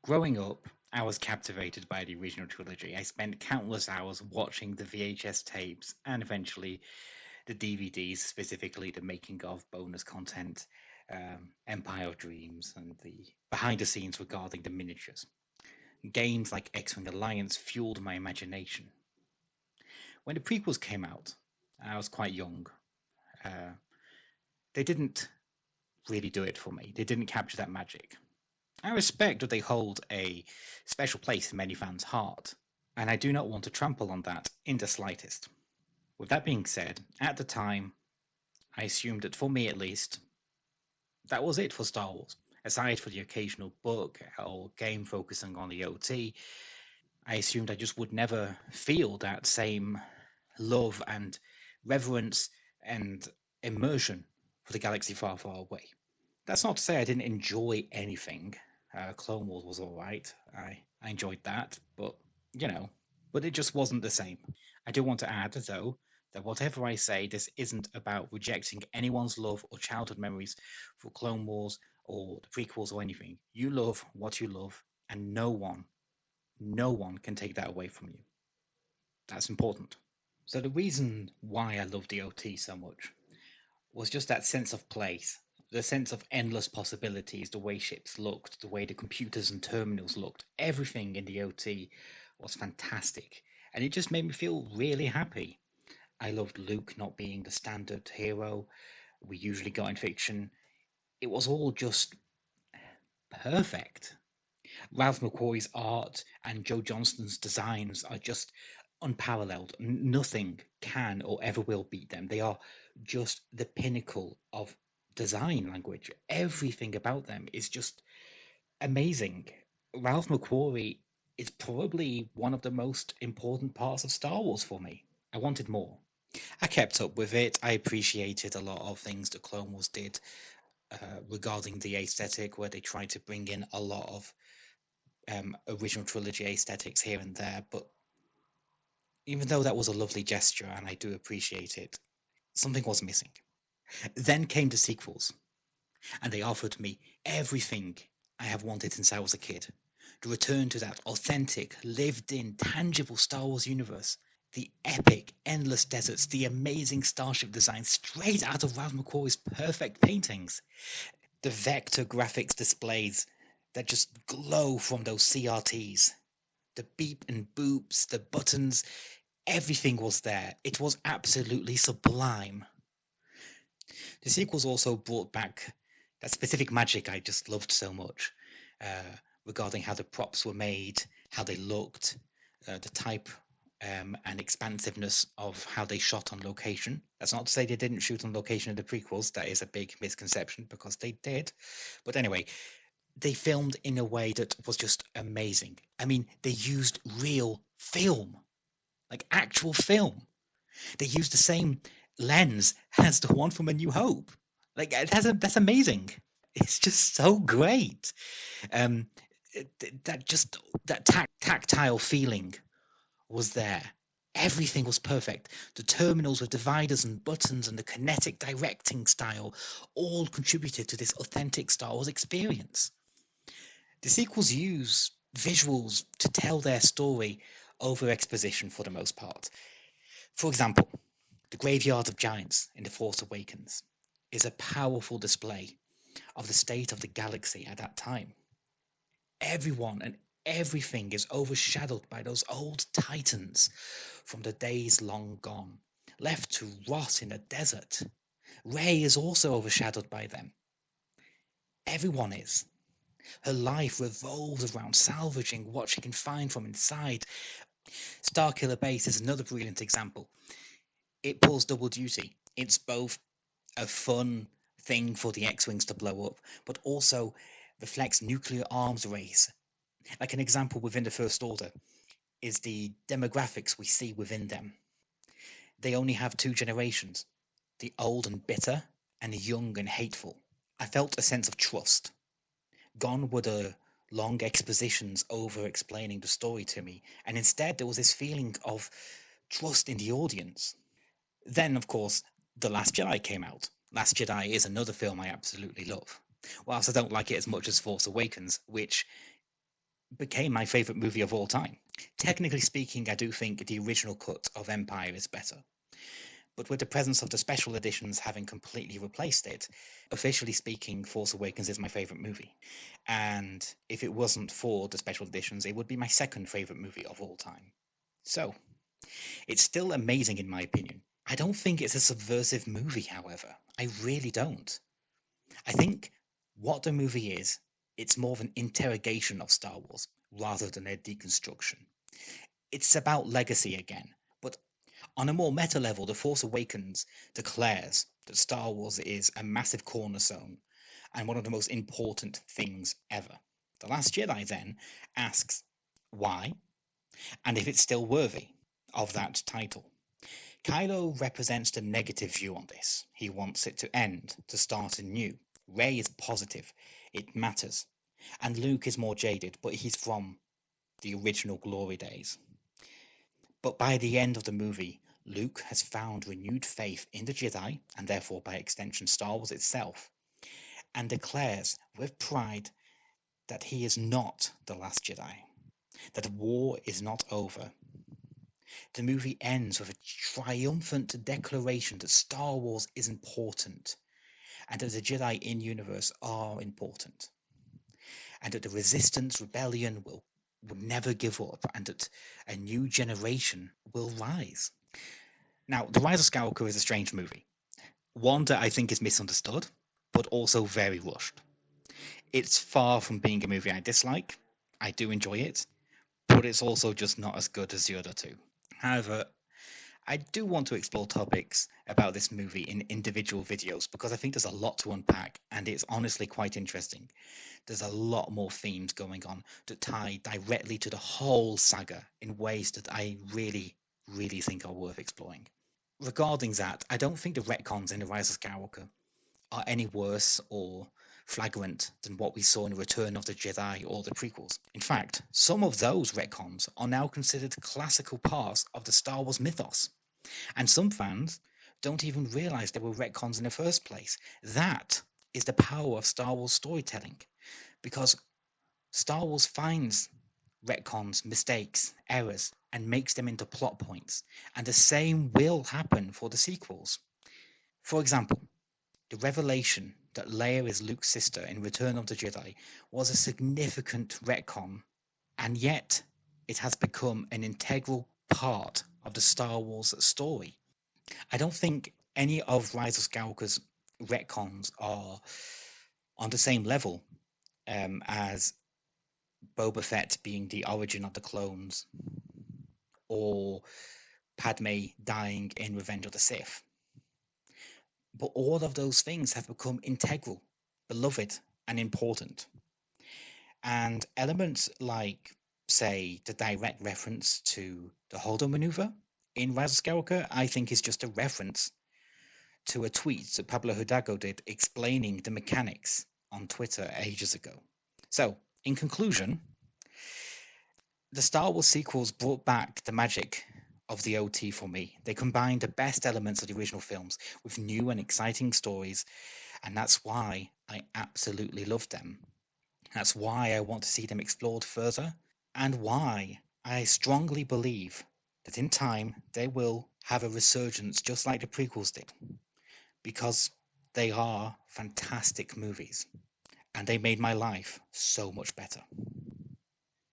Growing up, I was captivated by the original trilogy. I spent countless hours watching the VHS tapes and eventually the DVDs, specifically the making of bonus content, Empire of Dreams, and the behind the scenes regarding the miniatures. Games like X Wing Alliance fueled my imagination. When the prequels came out, I was quite young. Uh, they didn't really do it for me, they didn't capture that magic. I respect that they hold a special place in many fans' heart, and I do not want to trample on that in the slightest. With that being said, at the time, I assumed that for me at least, that was it for Star Wars. Aside for the occasional book or game focusing on the OT, I assumed I just would never feel that same love and reverence and immersion for the galaxy far, far away. That's not to say I didn't enjoy anything. Clone Wars was all right. I enjoyed that, but you know, but it just wasn't the same. I do want to add, though, that whatever I say, this isn't about rejecting anyone's love or childhood memories for Clone Wars or the prequels or anything. You love what you love, and no one can take that away from you. That's important. So the reason why I love the OT so much was just that sense of place, the sense of endless possibilities, the way ships looked, the way the computers and terminals looked. Everything in the OT was fantastic. And it just made me feel really happy. I loved Luke not being the standard hero we usually got in fiction. It was all just perfect. Ralph McQuarrie's art and Joe Johnston's designs are just unparalleled. Nothing can or ever will beat them. They are just the pinnacle of design language. Everything about them is just amazing. Ralph McQuarrie is probably one of the most important parts of Star Wars for me. I wanted more. I kept up with it. I appreciated a lot of things that Clone Wars did regarding the aesthetic, where they tried to bring in a lot of original trilogy aesthetics here and there. But even though that was a lovely gesture and I do appreciate it, something was missing. Then came the sequels, and they offered me everything I have wanted since I was a kid. The return to that authentic, lived in, tangible Star Wars universe. The epic, endless deserts, the amazing starship design straight out of Ralph McQuarrie's perfect paintings. The vector graphics displays that just glow from those CRTs. The beep and boops, the buttons, everything was there. It was absolutely sublime. The sequels also brought back that specific magic I just loved so much, regarding how the props were made, how they looked, the type and expansiveness of how they shot on location. That's not to say they didn't shoot on location in the prequels. That is a big misconception because they did. But anyway, they filmed in a way that was just amazing. I mean, they used real film, like actual film. They used the same lens as the one from A New Hope. Like that's amazing. It's just so great. Um, that just that tactile feeling was there. Everything was perfect. The terminals with dividers and buttons and the kinetic directing style all contributed to this authentic Star Wars experience. The sequels use visuals to tell their story over exposition for the most part. For example, the Graveyard of Giants in The Force Awakens is a powerful display of the state of the galaxy at that time. Everyone and everything is overshadowed by those old titans from the days long gone, left to rot in a desert. Rey is also overshadowed by them. Everyone is. Her life revolves around salvaging what she can find from inside. Starkiller Base is another brilliant example. It pulls double duty. It's both a fun thing for the X-Wings to blow up, but also reflects nuclear arms race. Like an example within the First Order is the demographics we see within them. They only have two generations, the old and bitter and the young and hateful. I felt a sense of trust. Gone were the long expositions over explaining the story to me, and instead there was this feeling of trust in the audience. Then, of course, The Last Jedi came out. Last Jedi is another film I absolutely love. Whilst I don't like it as much as Force Awakens, which became my favorite movie of all time. Technically speaking, I do think the original cut of Empire is better. But with the presence of the special editions having completely replaced it, officially speaking, Force Awakens is my favorite movie. And if it wasn't for the special editions, it would be my second favorite movie of all time. So, it's still amazing in my opinion. I don't think it's a subversive movie, however. I really don't. I think what the movie is, it's more of an interrogation of Star Wars rather than a deconstruction. It's about legacy again, but on a more meta level, The Force Awakens declares that Star Wars is a massive cornerstone and one of the most important things ever. The Last Jedi then asks why and if it's still worthy of that title. Kylo represents the negative view on this. He wants it to end, to start anew. Rey is positive, it matters. And Luke is more jaded, but he's from the original glory days. But by the end of the movie, Luke has found renewed faith in the Jedi, and therefore by extension Star Wars itself, and declares with pride that he is not the last Jedi, that war is not over. The movie ends with a triumphant declaration that Star Wars is important, and that the Jedi in universe are important, and that the Resistance rebellion will never give up, and that a new generation will rise. Now, The Rise of Skywalker is a strange movie, one that I think is misunderstood, but also very rushed. It's far from being a movie I dislike. I do enjoy it, but it's also just not as good as the other two. However, I do want to explore topics about this movie in individual videos because I think there's a lot to unpack and it's honestly quite interesting. There's a lot more themes going on that tie directly to the whole saga in ways that I really, really think are worth exploring. Regarding that, I don't think the retcons in The Rise of Skywalker are any worse or flagrant than what we saw in Return of the Jedi or the prequels. In fact, some of those retcons are now considered classical parts of the Star Wars mythos. And some fans don't even realize they were retcons in the first place. That is the power of Star Wars storytelling, because Star Wars finds retcons, mistakes, errors, and makes them into plot points. And the same will happen for the sequels. For example, the revelation that Leia is Luke's sister in Return of the Jedi was a significant retcon, and yet it has become an integral part of the Star Wars story. I don't think any of Rise of Skywalker's retcons are on the same level as Boba Fett being the origin of the clones or Padme dying in Revenge of the Sith. But all of those things have become integral, beloved, and important. And elements like, say, the direct reference to the Holdo maneuver in Rise of Skywalker, I think is just a reference to a tweet that Pablo Hidalgo did explaining the mechanics on Twitter ages ago. So, in conclusion, the Star Wars sequels brought back the magic of the OT for me. They combined the best elements of the original films with new and exciting stories, and that's why I absolutely love them. That's why I want to see them explored further, and why I strongly believe that in time they will have a resurgence just like the prequels did, because they are fantastic movies, and they made my life so much better.